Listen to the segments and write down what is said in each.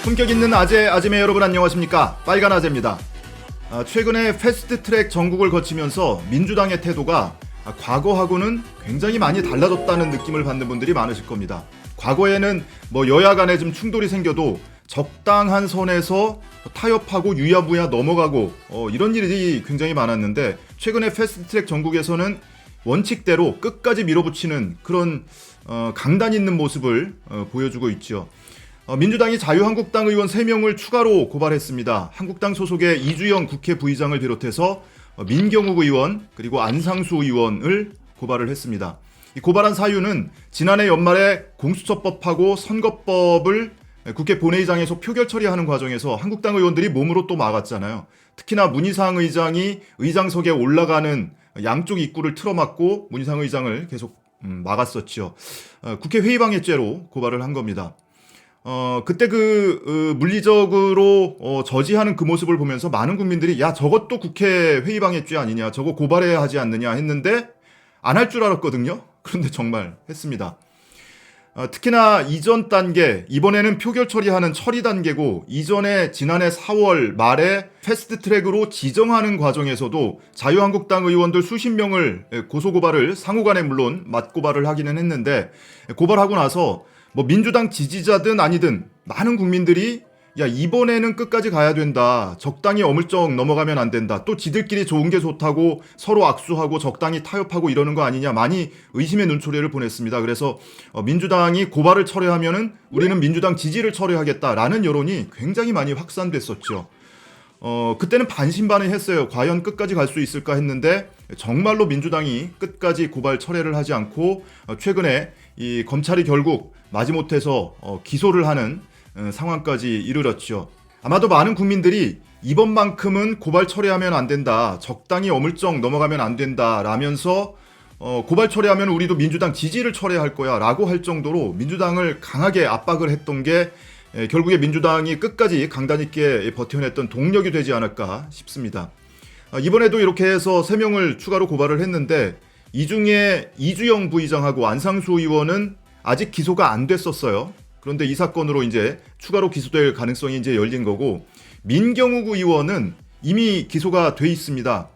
품격 있는 아재 여러분 안녕하십니까? 빨간 아재입니다. 최근에 패스트트랙 전국을 거치면서 민주당의 태도가 과거하고는 굉장히 많이 달라졌다는 느낌을 받는 분들이 많으실 겁니다. 과거에는 여야 간에 좀 충돌이 생겨도 적당한 선에서 타협하고 유야무야 넘어가고 이런 일이 굉장히 많았는데, 최근에 패스트트랙 전국에서는 원칙대로 끝까지 밀어붙이는 그런 강단 있는 모습을 보여주고 있죠. 민주당이 자유한국당 의원 3명을 추가로 고발했습니다. 한국당 소속의 이주영 국회 부의장을 비롯해서 민경욱 의원 그리고 안상수 의원을 고발을 했습니다. 이 고발한 사유는 지난해 연말에 공수처법하고 선거법을 국회 본회의장에서 표결 처리하는 과정에서 한국당 의원들이 몸으로 또 막았잖아요. 특히나 문희상 의장이 의장석에 올라가는 양쪽 입구를 틀어막고 문희상 의장을 계속 막았었죠. 국회 회의방해죄로 고발을 한 겁니다. 그때 물리적으로 저지하는 그 모습을 보면서 많은 국민들이 야, 저것도 국회 회의방해죄 아니냐, 저거 고발해야 하지 않느냐 했는데 안 할 줄 알았거든요. 그런데 정말 했습니다. 특히나 이전 단계, 이번에는 표결 처리하는 처리 단계고, 이전에 지난해 4월 말에 패스트트랙으로 지정하는 과정에서도 자유한국당 의원들 수십 명을 고소고발을 상호간에 물론 맞고발을 하기는 했는데, 고발하고 나서 민주당 지지자든 아니든 많은 국민들이 야, 이번에는 끝까지 가야 된다, 적당히 어물쩍 넘어가면 안 된다, 또 지들끼리 좋은 게 좋다고 서로 악수하고 적당히 타협하고 이러는 거 아니냐, 많이 의심의 눈초리를 보냈습니다. 그래서 민주당이 고발을 철회하면은 우리는 민주당 지지를 철회하겠다라는 여론이 굉장히 많이 확산됐었죠. 그때는 반신반의했어요. 과연 끝까지 갈 수 있을까 했는데 정말로 민주당이 끝까지 고발 철회를 하지 않고 최근에 이 검찰이 결국 마지못해서 기소를 하는 상황까지 이르렀죠. 아마도 많은 국민들이 이번만큼은 고발 철회하면 안 된다, 적당히 어물쩍 넘어가면 안 된다 라면서 고발 철회하면 우리도 민주당 지지를 철회할 거야 라고 할 정도로 민주당을 강하게 압박을 했던 게 결국에 민주당이 끝까지 강단 있게 버텨냈던 동력이 되지 않을까 싶습니다. 이번에도 이렇게 해서 3명을 추가로 고발을 했는데, 이 중에 이주영 부의장하고 안상수 의원은 아직 기소가 안 됐었어요. 그런데 이 사건으로 이제 추가로 기소될 가능성이 이제 열린 거고, 민경욱 의원은 이미 기소가 돼 있습니다.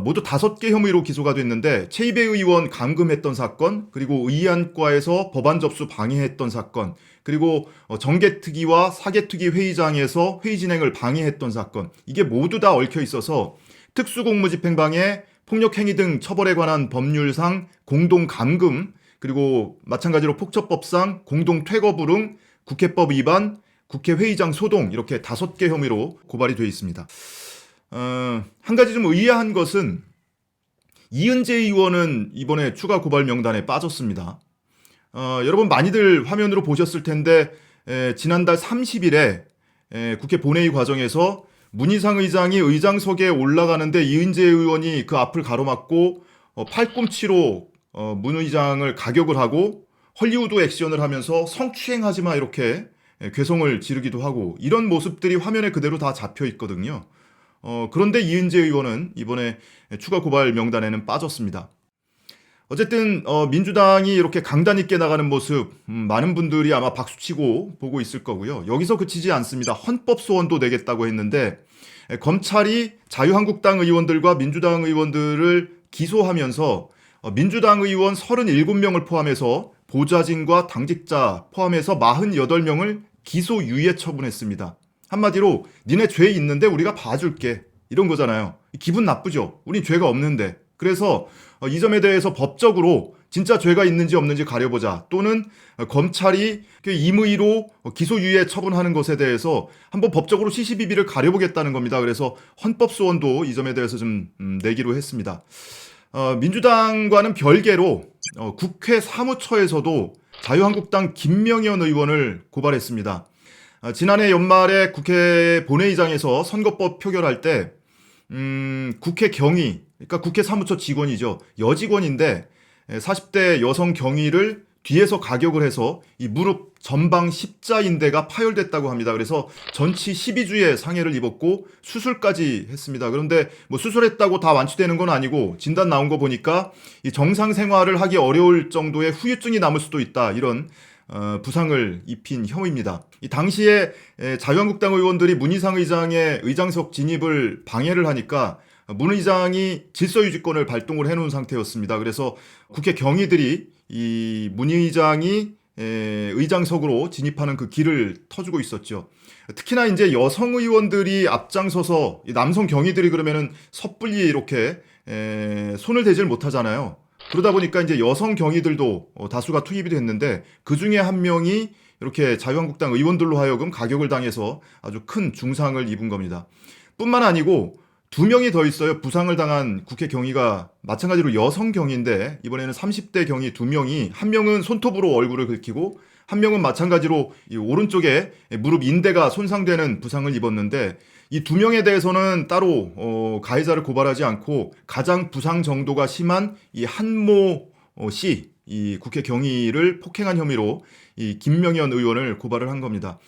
모두 5개 혐의로 기소가 됐는데, 최이배 의원 감금했던 사건, 그리고 의안과에서 법안 접수 방해했던 사건, 그리고 정개특위와 사개특위 회의장에서 회의 진행을 방해했던 사건, 이게 모두 다 얽혀 있어서 특수공무집행방해, 폭력행위 등 처벌에 관한 법률상 공동감금, 그리고 마찬가지로 폭처법상 공동퇴거 불응, 국회법 위반, 국회 회의장 소동, 이렇게 5개 혐의로 고발이 되어 있습니다. 한 가지 좀 의아한 것은 이은재 의원은 이번에 추가 고발 명단에 빠졌습니다. 여러분 많이들 화면으로 보셨을 텐데 지난달 30일에 국회 본회의 과정에서 문희상 의장이 의장석에 올라가는데 이은재 의원이 그 앞을 가로막고 팔꿈치로 문 의장을 가격을 하고 헐리우드 액션을 하면서 성추행하지 마 이렇게 괴성을 지르기도 하고, 이런 모습들이 화면에 그대로 다 잡혀 있거든요. 그런데 이은재 의원은 이번에 추가 고발 명단에는 빠졌습니다. 어쨌든 민주당이 이렇게 강단 있게 나가는 모습 많은 분들이 아마 박수치고 보고 있을 거고요. 여기서 그치지 않습니다. 헌법 소원도 내겠다고 했는데 검찰이 자유한국당 의원들과 민주당 의원들을 기소하면서 민주당 의원 37명을 포함해서 보좌진과 당직자 포함해서 48명을 기소유예 처분했습니다. 한마디로 니네 죄 있는데 우리가 봐줄게, 이런 거잖아요. 기분 나쁘죠? 우린 죄가 없는데. 그래서 이 점에 대해서 법적으로 진짜 죄가 있는지 없는지 가려보자, 또는 검찰이 임의로 기소유예 처분하는 것에 대해서 한번 법적으로 시시비비를 가려보겠다는 겁니다. 그래서 헌법소원도 이 점에 대해서 좀 내기로 했습니다. 민주당과는 별개로 국회 사무처에서도 자유한국당 김명현 의원을 고발했습니다. 지난해 연말에 국회 본회의장에서 선거법 표결할 때 국회 경위, 그러니까 국회 사무처 직원이죠, 여직원인데 40대 여성 경위를 뒤에서 가격을 해서 이 무릎 전방 십자인대가 파열됐다고 합니다. 그래서 전치 12주의 상해를 입었고 수술까지 했습니다. 그런데 수술했다고 다 완치되는 건 아니고 진단 나온 거 보니까 이 정상 생활을 하기 어려울 정도의 후유증이 남을 수도 있다, 이런 부상을 입힌 혐의입니다. 이 당시에 자유한국당 의원들이 문희상 의장의 의장석 진입을 방해를 하니까 문 의장이 질서유지권을 발동을 해놓은 상태였습니다. 그래서 국회 경위들이 이 문 의장이 의장석으로 진입하는 그 길을 터주고 있었죠. 특히나 이제 여성 의원들이 앞장서서 남성 경위들이 그러면은 섣불리 이렇게 손을 대질 못하잖아요. 그러다 보니까 이제 여성 경위들도 다수가 투입이 됐는데 그 중에 한 명이 이렇게 자유한국당 의원들로 하여금 가격을 당해서 아주 큰 중상을 입은 겁니다. 뿐만 아니고 2명이 더 있어요. 부상을 당한 국회 경위가 마찬가지로 여성 경위인데 이번에는 30대 경위 2명이 한 명은 손톱으로 얼굴을 긁히고 한 명은 마찬가지로 이 오른쪽에 무릎 인대가 손상되는 부상을 입었는데 이 2명에 대해서는 따로 가해자를 고발하지 않고 가장 부상 정도가 심한 이 한모 씨, 이 국회 경위를 폭행한 혐의로 이 김명현 의원을 고발을 한 겁니다.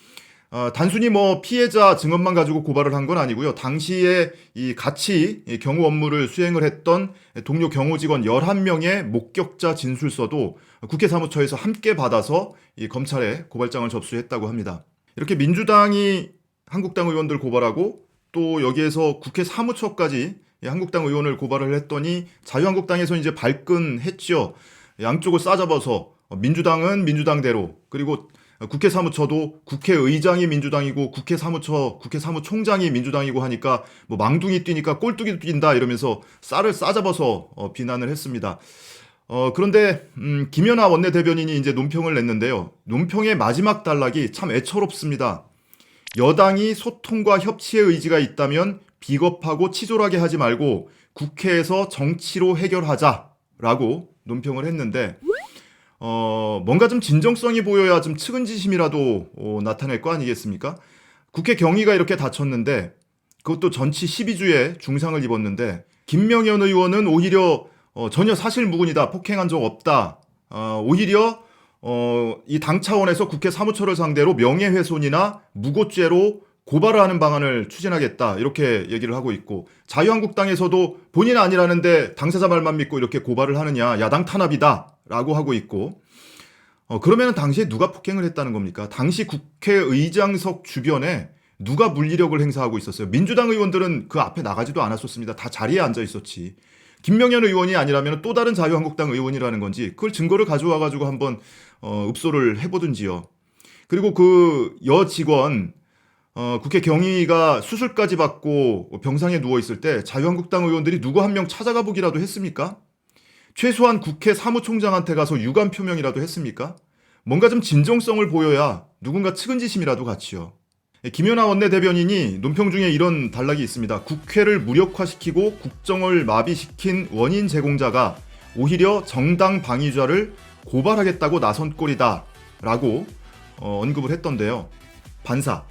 단순히 뭐 피해자 증언만 가지고 고발을 한 건 아니고요. 당시에 이 같이 경호 업무를 수행을 했던 동료 경호 직원 11명의 목격자 진술서도 국회 사무처에서 함께 받아서 이 검찰에 고발장을 접수했다고 합니다. 이렇게 민주당이 한국당 의원들 고발하고 또 여기에서 국회 사무처까지 한국당 의원을 고발을 했더니 자유한국당에서 이제 발끈했죠. 양쪽을 싸잡아서 민주당은 민주당대로 그리고 국회 사무처도 국회의장이 민주당이고 국회 사무총장이 민주당이고 하니까 뭐 망둥이 뛰니까 꼴뚜기 뛴다 이러면서 쌀을 싸잡아서 비난을 했습니다. 그런데 김연아 원내대변인이 이제 논평을 냈는데요. 논평의 마지막 단락이 참 애처롭습니다. 여당이 소통과 협치의 의지가 있다면 비겁하고 치졸하게 하지 말고 국회에서 정치로 해결하자라고 논평을 했는데 뭔가 좀 진정성이 보여야 좀 측은지심이라도 나타낼 거 아니겠습니까? 국회 경위가 이렇게 다쳤는데 그것도 전치 12주에 중상을 입었는데 김명현 의원은 오히려 전혀 사실무근이다. 폭행한 적 없다. 오히려 이 당 차원에서 국회 사무처를 상대로 명예훼손이나 무고죄로 고발을 하는 방안을 추진하겠다. 이렇게 얘기를 하고 있고 자유한국당에서도 본인 아니라는데 당사자 말만 믿고 이렇게 고발을 하느냐. 야당 탄압이다. 라고 하고 있고 그러면 당시에 누가 폭행을 했다는 겁니까? 당시 국회의장석 주변에 누가 물리력을 행사하고 있었어요? 민주당 의원들은 그 앞에 나가지도 않았었습니다. 다 자리에 앉아 있었지. 김명현 의원이 아니라면 또 다른 자유한국당 의원이라는 건지 그걸 증거를 가져와 가지고 한번 읍소를 해보든지요. 그리고 그 여직원 국회 경위가 수술까지 받고 병상에 누워 있을 때 자유한국당 의원들이 누구 한 명 찾아가 보기라도 했습니까? 최소한 국회 사무총장한테 가서 유감 표명이라도 했습니까? 뭔가 좀 진정성을 보여야 누군가 측은지심이라도 같이요. 김연아 원내대변인이 논평 중에 이런 단락이 있습니다. 국회를 무력화시키고 국정을 마비시킨 원인 제공자가 오히려 정당 방위자를 고발하겠다고 나선 꼴이다 라고 언급을 했던데요. 반사.